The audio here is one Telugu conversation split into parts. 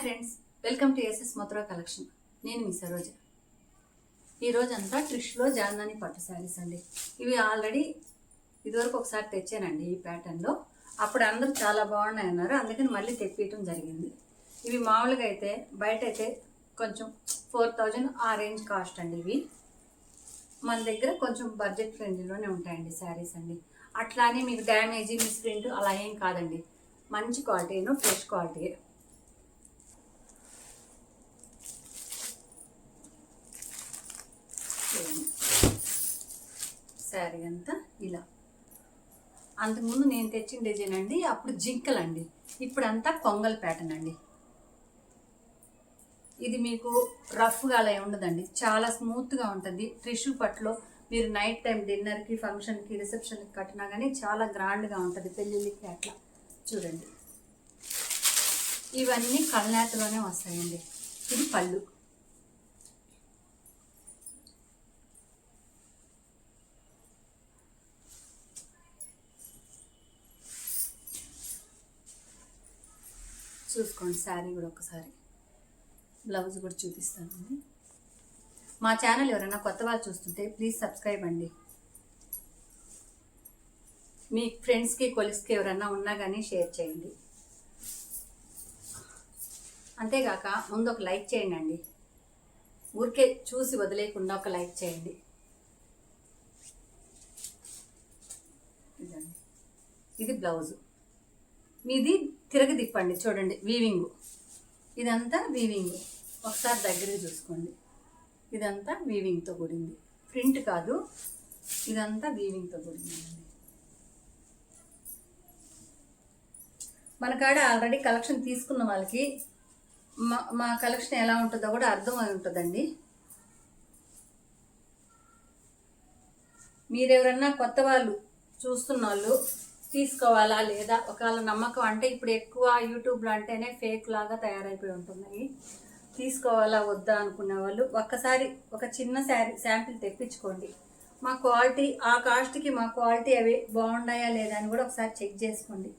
Friends, welcome to SS Mathura collection. నేను మీ సరోజ. ఈ రోజంతా ట్రిష్లో జాందాని పట్టు శారీస్ అండి. ఇవి ఆల్రెడీ ఇదివరకు ఒకసారి తెచ్చానండి ఈ ప్యాటర్న్లో. అప్పుడు అందరూ చాలా బాగున్నాయి అన్నారు, అందుకని మళ్ళీ తెప్పించడం జరిగింది. ఇవి మామూలుగా అయితే బయట అయితే కొంచెం 4000 ఆ రేంజ్ కాస్ట్ అండి. ఇవి మన దగ్గర కొంచెం బడ్జెట్ ఫ్రెండ్లీలోనే ఉంటాయండి శారీస్ అండి. అట్లానే మీకు డ్యామేజీ మిస్ప్రింట్ అలా ఏం కాదండి, మంచి క్వాలిటీను, ఫ్రెష్ క్వాలిటీ. శారీ అంతా ఇలా. అంతకుముందు నేను తెచ్చిన డిజైన్ అండి, అప్పుడు జింకల్ అండి. ఇప్పుడంతా కొంగల్ ప్యాటర్న్ అండి. ఇది మీకు రఫ్గా అలా ఉండదండి, చాలా స్మూత్గా ఉంటుంది. టిష్యూ పట్టులో మీరు నైట్ టైం డిన్నర్కి, ఫంక్షన్కి, రిసెప్షన్కి కట్టినా కానీ చాలా గ్రాండ్గా ఉంటుంది, పెళ్ళిళ్ళకి అట్లా. చూడండి, ఇవన్నీ కళ్ళనేతలోనే వస్తాయండి. ఇది పళ్ళు. చూసుకోండి శారీ కూడా ఒకసారి. బ్లౌజ్ కూడా చూపిస్తానండి. మా ఛానల్ ఎవరైనా కొత్త వాళ్ళు చూస్తుంటే ప్లీజ్ సబ్స్క్రైబ్ అండి. మీ ఫ్రెండ్స్కి, కొలీగ్స్కి ఎవరైనా ఉన్నా కానీ షేర్ చేయండి. అంతేగాక ముందు ఒక లైక్ చేయండి అండి. ఊరికే చూసి వదిలేకుండా ఒక లైక్ చేయండి. ఇదండి, ఇది బ్లౌజు. మీది తిరగ తిప్పండి, చూడండి వీవింగ్. ఇదంతా వీవింగ్, ఒకసారి దగ్గరికి చూసుకోండి. ఇదంతా వీవింగ్తో కూడింది, ప్రింట్ కాదు, ఇదంతా వీవింగ్తో కూడింది. మన కాడ ఆల్రెడీ కలెక్షన్ తీసుకున్న వాళ్ళకి మా కలెక్షన్ ఎలా ఉంటుందో కూడా అర్థమై ఉంటుందండి. మీరెవరన్నా కొత్త వాళ్ళు చూస్తున్న వాళ్ళు తీసుకోవాలా లేదా, ఒకవేళ నమ్మకం అంటే ఇప్పుడు ఎక్కువ యూట్యూబ్లో అంటేనే ఫేక్ లాగా తయారైపోయి ఉంటున్నాయి. తీసుకోవాలా వద్దా అనుకునే వాళ్ళు ఒక్కసారి ఒక చిన్న శాంపిల్ తెప్పించుకోండి. మా క్వాలిటీ, ఆ కాస్ట్కి మా క్వాలిటీ అవి బాగున్నాయా లేదా అని కూడా ఒకసారి చెక్ చేసుకోండి.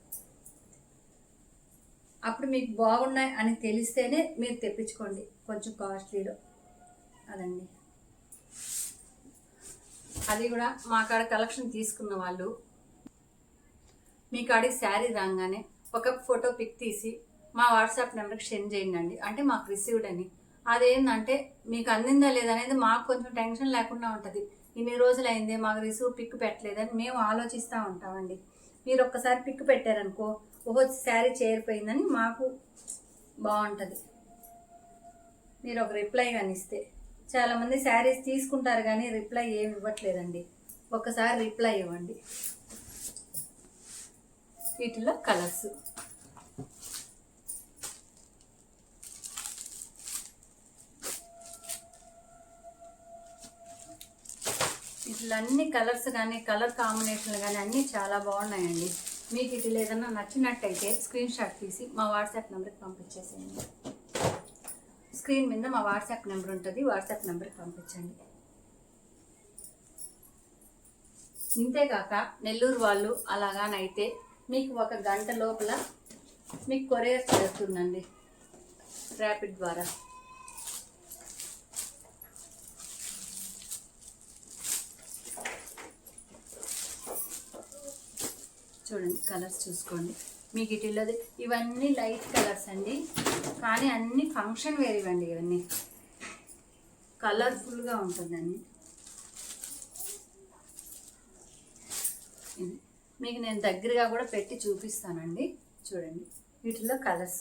అప్పుడు మీకు బాగున్నాయి అని తెలిస్తేనే మీరు తెప్పించుకోండి, కొంచెం కాస్ట్లీలో. అదండి, అది కూడా మా కాడ కలెక్షన్ తీసుకున్న వాళ్ళు మీ కాడికి శారీ రాగానే ఒక ఫోటో పిక్ తీసి మా వాట్సాప్ నెంబర్కి సెండ్ చేయండి. అంటే మాకు రిసీవ్డ్ అని. అదేంటంటే మీకు అందిందా లేదనేది మాకు కొంచెం టెన్షన్ లేకుండా ఉంటుంది. ఇన్ని రోజులు అయింది మాకు రిసీవ్ పిక్ పెట్టలేదని మేము ఆలోచిస్తూ ఉంటామండి. మీరు ఒక్కసారి పిక్ పెట్టారనుకో, ఓహో శారీ చేరిపోయిందని మాకు బాగుంటుంది. మీరు ఒక రిప్లై కానీ ఇస్తే. చాలామంది శారీస్ తీసుకుంటారు కానీ రిప్లై ఏమి ఇవ్వట్లేదండి, ఒక్కసారి రిప్లై ఇవ్వండి. వీటిలో కలర్స్ వీటిలో అన్ని కలర్స్ కానీ, కలర్ కాంబినేషన్లు కానీ అన్నీ చాలా బాగున్నాయండి. మీకు ఇట్లా ఏదన్నా నచ్చినట్టయితే స్క్రీన్ షాట్ తీసి మా వాట్సాప్ నెంబర్కి పంపించేసేయండి. స్క్రీన్ మీద మా వాట్సాప్ నెంబర్ ఉంటుంది, వాట్సాప్ నెంబర్కి పంపించండి. ఇంతేకాక నెల్లూరు వాళ్ళు అలాగానైతే మీకు 1 గంట లోపల మీకు కొరియర్ చేస్తుందండి, ర్యాపిడ్ ద్వారా. చూడండి, కలర్స్ చూసుకోండి. మీకు ఇటున్నది ఇవన్నీ లైట్ కలర్స్ అండి, కానీ అన్ని ఫంక్షన్ వేర్ ఇవ్వండి. ఇవన్నీ కలర్ఫుల్గా ఉంటుందండి. ఇది మీకు నేను దగ్గరగా కూడా పెట్టి చూపిస్తానండి. చూడండి, వీటిలో కలర్స్.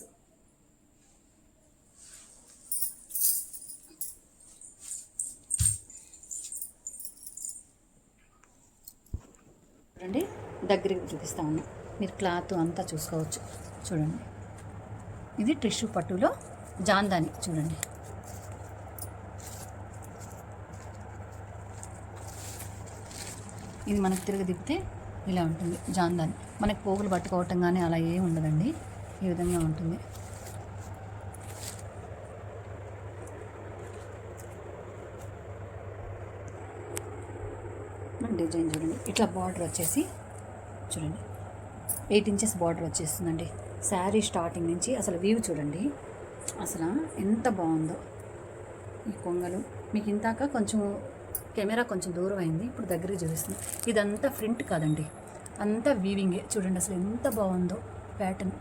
చూడండి, దగ్గరికి చూపిస్తాను, మీరు క్లాత్ అంతా చూసుకోవచ్చు. చూడండి, ఇది టిష్యూ పట్టులో జాందాని. చూడండి, ఇది మనకు తిరిగి తిప్పితే ఇలా ఉంటుంది జాందాని. మనకి పోగులు పట్టుకోవటం కానీ అలా ఏమి ఉండదండి, ఈ విధంగా ఉంటుంది. డిజైన్ చూడండి, ఇట్లా బార్డర్ వచ్చేసి చూడండి 8 ఇంచెస్ బార్డర్ వచ్చేస్తుందండి. శారీ స్టార్టింగ్ నుంచి అసలు వ్యూ చూడండి, అసలు ఎంత బాగుందో ఈ కొంగలు. మీకు ఇంతాక కొంచెం కెమెరా కొంచెం దూరం అయింది, ఇప్పుడు దగ్గరికి చూపిస్తుంది. ఇదంతా ప్రింట్ కాదండి, అంతా వీవింగే. చూడండి అసలు ఎంత బాగుందో ప్యాటర్న్.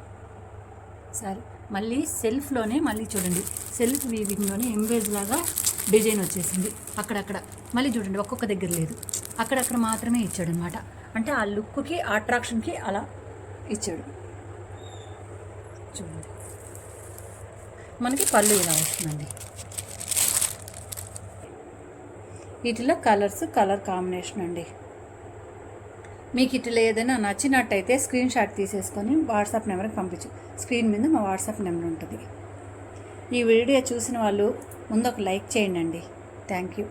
సరే మళ్ళీ సెల్ఫ్లోనే మళ్ళీ చూడండి, సెల్ఫ్ వీవింగ్లోనే ఎంబేజ్ లాగా డిజైన్ వచ్చేసింది అక్కడక్కడ. మళ్ళీ చూడండి ఒక్కొక్క దగ్గర లేదు, అక్కడక్కడ మాత్రమే ఇచ్చాడు అనమాట. అంటే ఆ లుక్కి ఆ అట్రాక్షన్కి అలా ఇచ్చాడు. చూడండి మనకి పళ్ళు ఇలా వస్తుందండి. వీటిలో కలర్ కాంబినేషన్ అండి. మీకు ఇట్లా ఏదైనా నచ్చినట్టయితే స్క్రీన్ షాట్ తీసేసుకొని వాట్సాప్ నెంబర్కి పంపించు. స్క్రీన్ మీద మా వాట్సాప్ నెంబర్ ఉంటుంది. ఈ వీడియో చూసిన వాళ్ళు ముందు ఒక లైక్ చేయండి. Thank you.